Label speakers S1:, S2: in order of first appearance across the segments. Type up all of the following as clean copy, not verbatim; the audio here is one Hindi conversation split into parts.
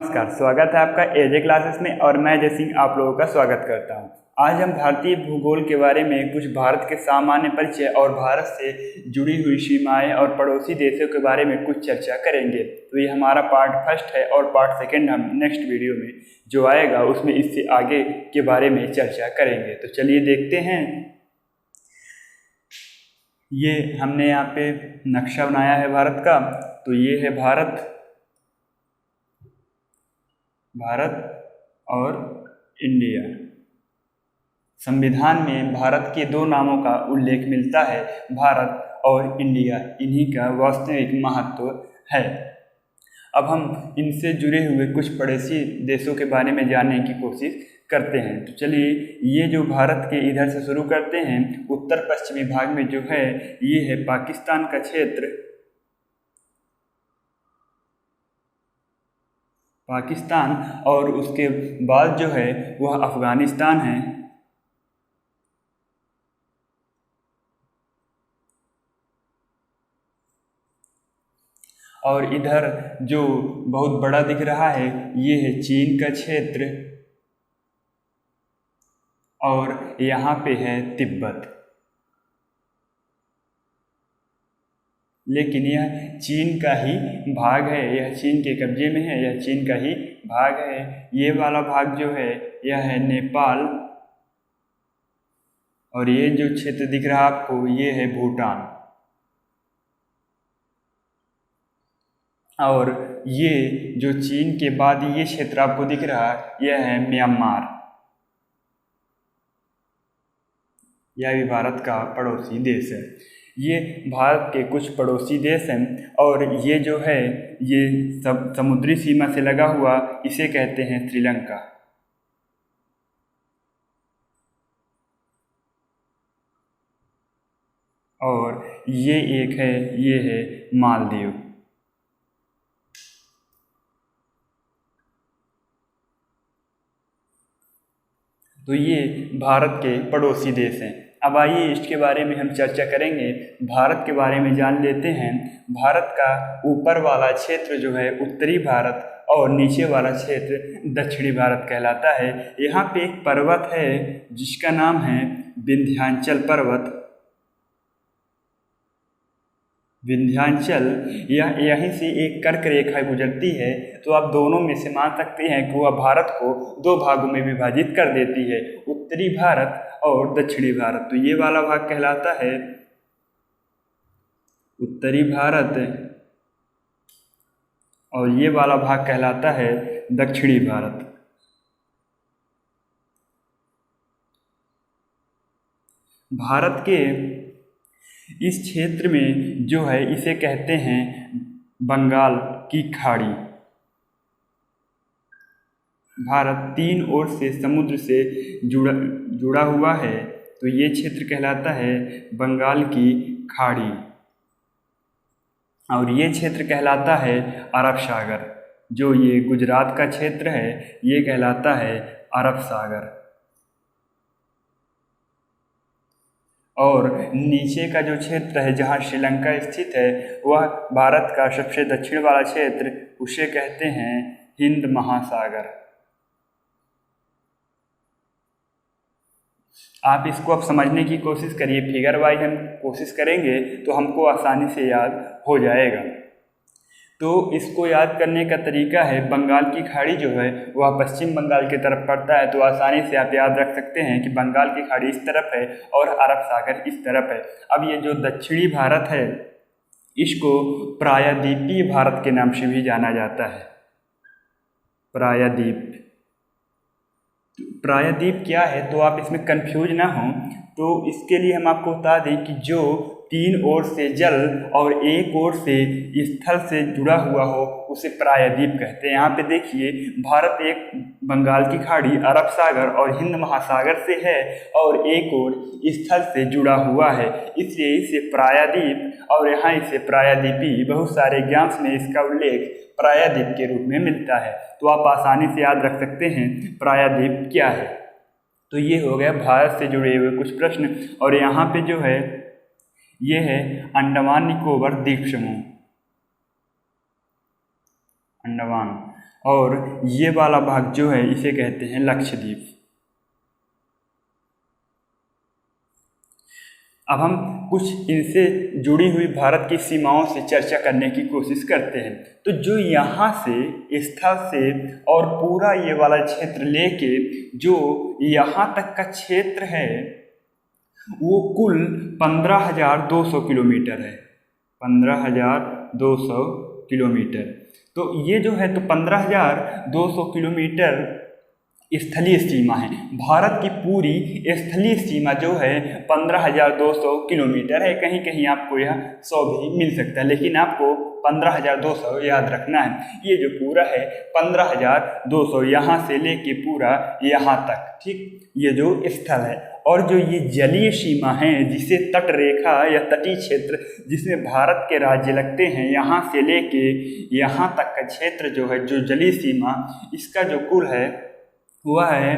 S1: नमस्कार, स्वागत है आपका एजे क्लासेस में और मैं जय सिंह आप लोगों का स्वागत करता हूं। आज हम भारतीय भूगोल के बारे में कुछ भारत के सामान्य परिचय और भारत से जुड़ी हुई सीमाएं और पड़ोसी देशों के बारे में कुछ चर्चा करेंगे। तो ये हमारा पार्ट फर्स्ट है और पार्ट सेकंड हम नेक्स्ट वीडियो में जो आएगा उसमें इससे आगे के बारे में चर्चा करेंगे। तो चलिए देखते हैं। ये हमने यहाँ पे नक्शा बनाया है भारत का। तो ये है भारत और इंडिया। संविधान में भारत के दो नामों का उल्लेख मिलता है, भारत और इंडिया। इन्हीं का वास्तविक महत्व है। अब हम इनसे जुड़े हुए कुछ पड़ोसी देशों के बारे में जानने की कोशिश करते हैं। तो चलिए, ये जो भारत के इधर से शुरू करते हैं, उत्तर पश्चिमी भाग में जो है ये है पाकिस्तान का क्षेत्र। पाकिस्तान और उसके बाद जो है वह अफगानिस्तान है। और इधर जो बहुत बड़ा दिख रहा है ये है चीन का क्षेत्र और यहाँ पे है तिब्बत। लेकिन यह चीन का ही भाग है, यह चीन के कब्जे में है, यह चीन का ही भाग है। ये वाला भाग जो है यह है नेपाल और ये जो क्षेत्र दिख रहा है आपको ये है भूटान। और ये जो चीन के बाद ये क्षेत्र आपको दिख रहा है यह है म्यांमार। यह भी भारत का पड़ोसी देश है। ये भारत के कुछ पड़ोसी देश हैं और ये जो है ये सब समुद्री सीमा से लगा हुआ इसे कहते हैं श्रीलंका। और ये एक है ये है मालदीव। तो ये भारत के पड़ोसी देश हैं। अब आइए इसके बारे में हम चर्चा करेंगे। भारत के बारे में जान लेते हैं। भारत का ऊपर वाला क्षेत्र जो है उत्तरी भारत और नीचे वाला क्षेत्र दक्षिणी भारत कहलाता है। यहाँ पे एक पर्वत है जिसका नाम है विंध्याचल पर्वत। विंध्याचल यहीं से एक कर्क रेखा गुजरती है। तो आप दोनों में से मान सकते हैं कि वह भारत को दो भागों में विभाजित कर देती है, उत्तरी भारत और दक्षिणी भारत। तो ये वाला भाग कहलाता है उत्तरी भारत और ये वाला भाग कहलाता है दक्षिणी भारत। भारत के इस क्षेत्र में जो है इसे कहते हैं बंगाल की खाड़ी। भारत तीन ओर से समुद्र से जुड़ा हुआ है। तो ये क्षेत्र कहलाता है बंगाल की खाड़ी और ये क्षेत्र कहलाता है अरब सागर। जो ये गुजरात का क्षेत्र है ये कहलाता है अरब सागर। और नीचे का जो क्षेत्र है जहाँ श्रीलंका स्थित है वह भारत का सबसे दक्षिण वाला क्षेत्र, उसे कहते हैं हिंद महासागर। आप इसको अब समझने की कोशिश करिए, फिगर वाइज हम कोशिश करेंगे तो हमको आसानी से याद हो जाएगा। तो इसको याद करने का तरीका है, बंगाल की खाड़ी जो है वह पश्चिम बंगाल की तरफ पड़ता है। तो आसानी से आप याद रख सकते हैं कि बंगाल की खाड़ी इस तरफ है और अरब सागर इस तरफ है। अब ये जो दक्षिणी भारत है इसको प्रायद्वीपीय भारत के नाम से भी जाना जाता है। प्रायद्वीप क्या है तो आप इसमें कंफ्यूज ना हो। तो इसके लिए हम आपको बता दें कि जो तीन ओर से जल और एक ओर से स्थल से जुड़ा हुआ हो उसे प्रायद्वीप कहते हैं। यहाँ पे देखिए भारत एक बंगाल की खाड़ी, अरब सागर और हिंद महासागर से है और एक ओर स्थल से जुड़ा हुआ है, इसलिए इसे प्रायद्वीप और यहाँ इसे प्रायद्वीपी। बहुत सारे एग्जाम्स में इसका उल्लेख प्रायद्वीप के रूप में मिलता है। तो आप आसानी से याद रख सकते हैं प्रायद्वीप क्या है। तो ये हो गया भारत से जुड़े हुए कुछ प्रश्न। और यहाँ पे जो है ये है अंडमान निकोबार द्वीप समूह, अंडमान। और ये वाला भाग जो है इसे कहते हैं लक्षद्वीप। अब हम कुछ इनसे जुड़ी हुई भारत की सीमाओं से चर्चा करने की कोशिश करते हैं। तो जो यहाँ से स्थल से और पूरा ये वाला क्षेत्र लेके जो यहाँ तक का क्षेत्र है वो कुल 15,200 किलोमीटर है, 15,200 किलोमीटर। तो ये जो है तो 15,200 किलोमीटर स्थलीय सीमा है। भारत की पूरी स्थलीय सीमा जो है 15,200 किलोमीटर है। कहीं कहीं आपको यह 100 भी मिल सकता है, लेकिन आपको 15,200 याद रखना है। ये जो पूरा है 15,200 यहाँ से लेके पूरा यहाँ तक, ठीक, ये जो स्थल है। और जो ये जलीय सीमा है जिसे तट रेखा या तटीय क्षेत्र जिसमें भारत के राज्य लगते हैं, यहाँ से लेके यहाँ तक का क्षेत्र जो है जो जलीय सीमा, इसका जो कुल है वह है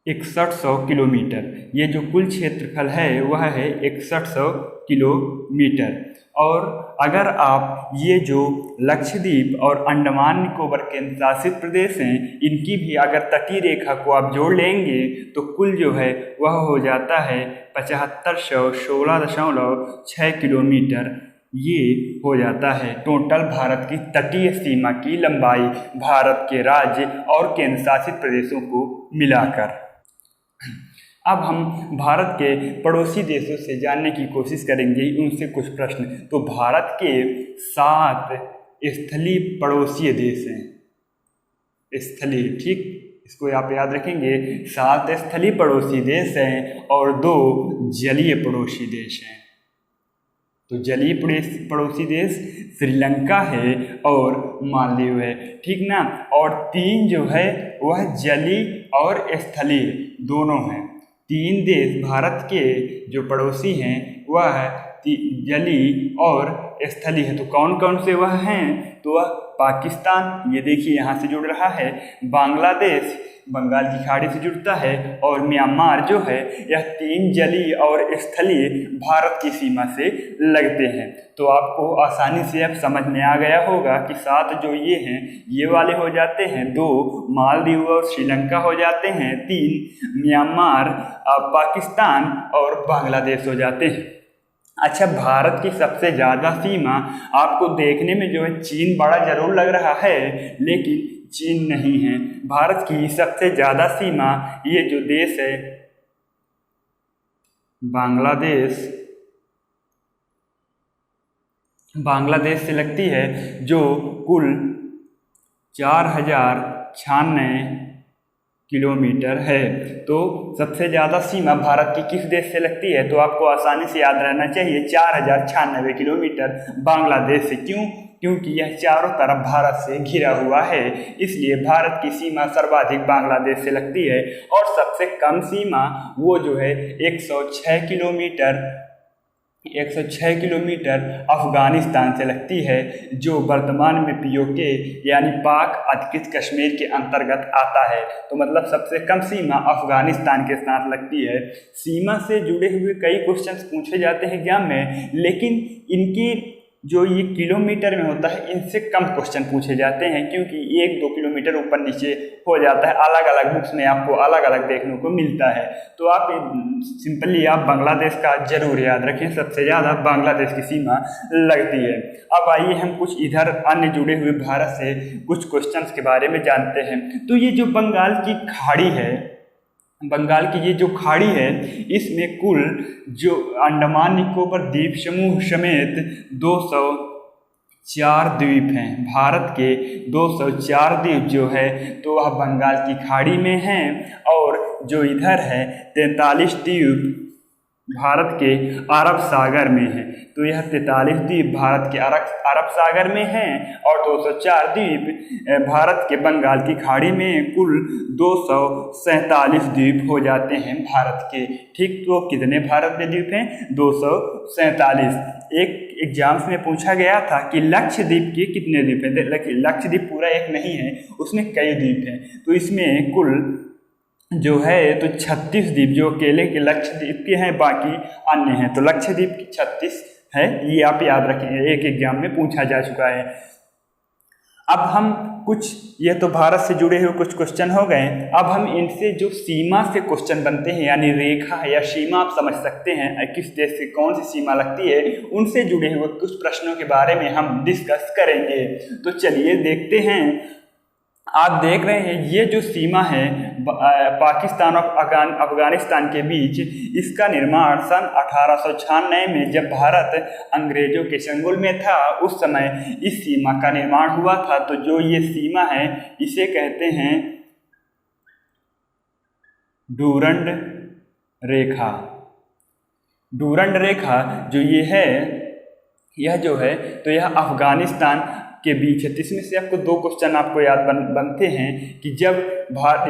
S1: 6100 किलोमीटर। ये जो कुल क्षेत्रफल है वह है 6100 किलोमीटर। और अगर आप ये जो लक्षद्वीप और अंडमान निकोबार केंद्र शासित प्रदेश हैं इनकी भी अगर तटीय रेखा को आप जोड़ लेंगे तो कुल जो है वह हो जाता है 7516.6 किलोमीटर। ये हो जाता है टोटल भारत की तटीय सीमा की लंबाई, भारत के राज्य और केंद्र शासित प्रदेशों को मिलाकर। अब हम भारत के पड़ोसी देशों से जानने की कोशिश करेंगे, उनसे कुछ प्रश्न। तो भारत के 7 स्थलीय पड़ोसी देश हैं, स्थलीय, ठीक, इसको आप याद रखेंगे। 7 स्थलीय पड़ोसी देश हैं और 2 जलीय पड़ोसी देश हैं। तो जलीय पड़ोसी देश श्रीलंका है और मालदीव है, ठीक ना। और 3 जो है वह जलीय और स्थलीय दोनों हैं। 3 देश भारत के जो पड़ोसी हैं वह जलीय और स्थलीय है। तो कौन कौन से वह हैं? तो वह पाकिस्तान, ये देखिए यहाँ से जुड़ रहा है, बांग्लादेश बंगाल की खाड़ी से जुड़ता है, और म्यांमार जो है, यह 3 जलीय और स्थलीय भारत की सीमा से लगते हैं। तो आपको आसानी से अब समझ में आ गया होगा कि 7 जो ये हैं ये वाले हो जाते हैं, 2 मालदीव और श्रीलंका हो जाते हैं, 3 म्यांमार, पाकिस्तान और बांग्लादेश हो जाते हैं। अच्छा, भारत की सबसे ज़्यादा सीमा आपको देखने में जो है चीन बड़ा जरूर लग रहा है, लेकिन चीन नहीं है। भारत की सबसे ज़्यादा सीमा ये जो देश है बांग्लादेश से लगती है, जो कुल 4,096 किलोमीटर है। तो सबसे ज़्यादा सीमा भारत की किस देश से लगती है? तो आपको आसानी से याद रहना चाहिए 4,096 किलोमीटर बांग्लादेश से। क्यों? क्योंकि यह चारों तरफ भारत से घिरा हुआ है, इसलिए भारत की सीमा सर्वाधिक बांग्लादेश से लगती है। और सबसे कम सीमा वो जो है 106 किलोमीटर अफगानिस्तान से लगती है, जो वर्तमान में पीओके यानी पाक अधिकृत कश्मीर के अंतर्गत आता है। तो मतलब सबसे कम सीमा अफगानिस्तान के साथ लगती है। सीमा से जुड़े हुए कई क्वेश्चंस पूछे जाते हैं एग्जाम में, लेकिन इनकी जो ये किलोमीटर में होता है इनसे कम क्वेश्चन पूछे जाते हैं, क्योंकि 1-2 किलोमीटर ऊपर नीचे हो जाता है। अलग अलग बुक्स में आपको अलग अलग देखने को मिलता है। तो आप सिंपली आप बांग्लादेश का जरूर याद रखें, सबसे ज़्यादा बांग्लादेश की सीमा लगती है। अब आइए हम कुछ इधर अन्य जुड़े हुए भारत से कुछ क्वेश्चंस के बारे में जानते हैं। तो ये जो बंगाल की खाड़ी है, बंगाल की ये जो खाड़ी है, इसमें कुल जो अंडमान निकोबार द्वीप समूह समेत 204 द्वीप हैं। भारत के 204 द्वीप जो है तो वह बंगाल की खाड़ी में हैं, और जो इधर है 43 द्वीप भारत के अरब सागर में है। तो यह 43 द्वीप भारत के अरब सागर में हैं और 204 द्वीप भारत के बंगाल की खाड़ी में। कुल 247 द्वीप हो जाते हैं भारत के, ठीक। तो कितने भारत में द्वीप हैं? 247। एक एग्जाम्स में पूछा गया था कि लक्षद्वीप के कितने द्वीप हैं। लक्षद्वीप पूरा एक नहीं है, उसमें कई द्वीप हैं। तो इसमें कुल जो है तो 36 द्वीप जो अकेले के लक्षद्वीप के हैं, बाकी अन्य हैं। तो लक्षद्वीप की 36 है, ये आप याद रखेंगे, एक एग्जाम में पूछा जा चुका है। अब हम कुछ, ये तो भारत से जुड़े हुए कुछ क्वेश्चन हो गए। अब हम इनसे जो सीमा से क्वेश्चन बनते हैं, यानी रेखा या सीमा आप समझ सकते हैं, किस देश से कौन सी सीमा लगती है, उनसे जुड़े हुए कुछ प्रश्नों के बारे में हम डिस्कस करेंगे। तो चलिए देखते हैं। आप देख रहे हैं ये जो सीमा है पाकिस्तान और अफगानिस्तान के बीच, इसका निर्माण सन 1896 में जब भारत अंग्रेजों के चंगुल में था, उस समय इस सीमा का निर्माण हुआ था। तो जो ये सीमा है इसे कहते हैं डूरंड रेखा। डूरंड रेखा जो ये है, यह जो है तो यह अफगानिस्तान के बीच है। तो इसमें से आपको दो क्वेश्चन आपको याद बनते हैं कि जब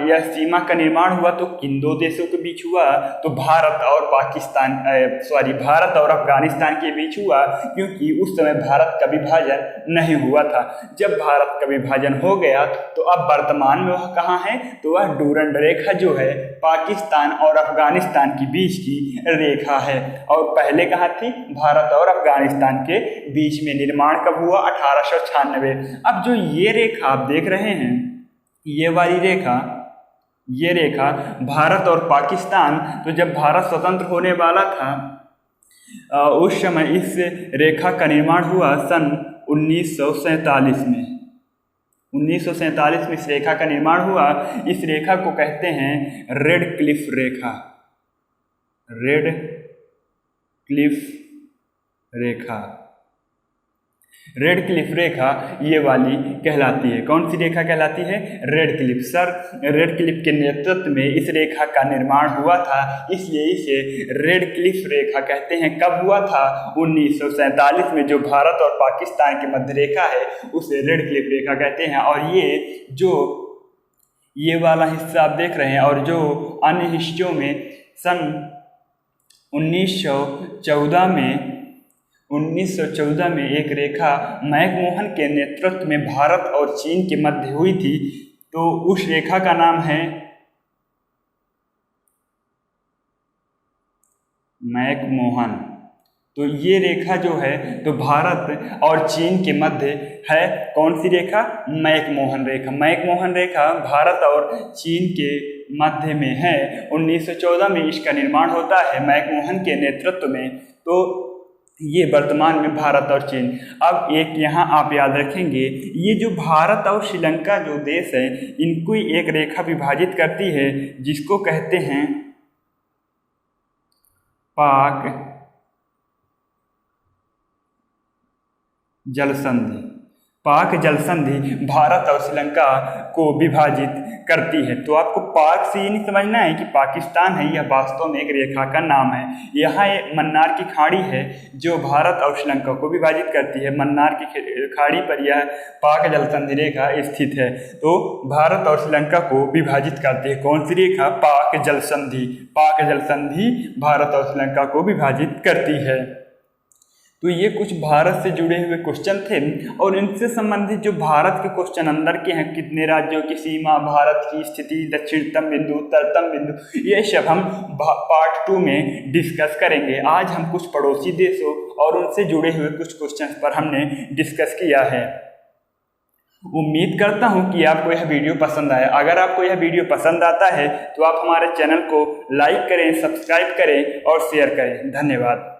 S1: यह सीमा का निर्माण हुआ तो किन दो देशों के बीच हुआ, तो भारत और भारत और अफगानिस्तान के बीच हुआ, क्योंकि उस समय भारत का विभाजन नहीं हुआ था। जब भारत का विभाजन हो गया तो अब वर्तमान में वह कहाँ है, तो वह डूरंड रेखा जो है पाकिस्तान और अफगानिस्तान के बीच की रेखा है। और पहले कहाँ थी, भारत और अफगानिस्तान के बीच में। निर्माण कब हुआ, 1896। अब जो ये रेखा आप देख रहे हैं, ये वाली रेखा, ये रेखा भारत और पाकिस्तान, तो जब भारत स्वतंत्र होने वाला था उस समय इस रेखा का निर्माण हुआ सन 1947 में। 1947 में इस रेखा का निर्माण हुआ। इस रेखा को कहते हैं रेड क्लिफ रेखा। रेड क्लिफ रेखा, रेड क्लिफ रेखा ये वाली कहलाती है। कौन सी रेखा कहलाती है, red Cliff. Sir red Cliff के नेतृत्व में इस रेखा का निर्माण हुआ था, इसलिए इसे रेड क्लिफ रेखा कहते हैं। कब हुआ था, 1947 में। जो भारत और पाकिस्तान की मध्य रेखा है उसे रेड क्लिफ रेखा कहते हैं। और ये वाला हिस्सा आप देख रहे हैं, और जो अन्य हिस्सों में सन 1914 में एक रेखा मैकमोहन के नेतृत्व में भारत और चीन के मध्य हुई थी। तो उस रेखा का नाम है मैकमोहन। तो ये रेखा जो है तो भारत और चीन के मध्य है। कौन सी रेखा, मैकमोहन रेखा। मैकमोहन रेखा भारत और चीन के मध्य में है। 1914 में इसका निर्माण होता है मैकमोहन के नेतृत्व में। तो ये वर्तमान में भारत और चीन। अब एक यहाँ आप याद रखेंगे, ये जो भारत और श्रीलंका जो देश है, इनको एक रेखा विभाजित करती है, जिसको कहते हैं पाक जल संधि। पाक जल संधि भारत और श्रीलंका को विभाजित करती है। तो आपको पाक से ये नहीं समझना है कि पाकिस्तान है, यह वास्तव में एक रेखा का नाम है। यहाँ एक मन्नार की खाड़ी है जो भारत और श्रीलंका को विभाजित करती है। मन्नार की खाड़ी पर यह पाक जल संधि रेखा स्थित है। तो भारत और श्रीलंका को विभाजित करती है कौन सी रेखा, पाक जल संधि। पाक जल संधि भारत और श्रीलंका को विभाजित करती है। तो ये कुछ भारत से जुड़े हुए क्वेश्चन थे, और इनसे संबंधित जो भारत के क्वेश्चन अंदर के हैं, कितने राज्यों की सीमा, भारत की स्थिति, दक्षिणतम बिंदु, उत्तरतम बिंदु, ये सब हम पार्ट 2 में डिस्कस करेंगे। आज हम कुछ पड़ोसी देशों और उनसे जुड़े हुए कुछ क्वेश्चन पर हमने डिस्कस किया है। उम्मीद करता हूं कि आपको यह वीडियो पसंद आया। अगर आपको यह वीडियो पसंद आता है तो आप हमारे चैनल को लाइक करें, सब्सक्राइब करें और शेयर करें। धन्यवाद।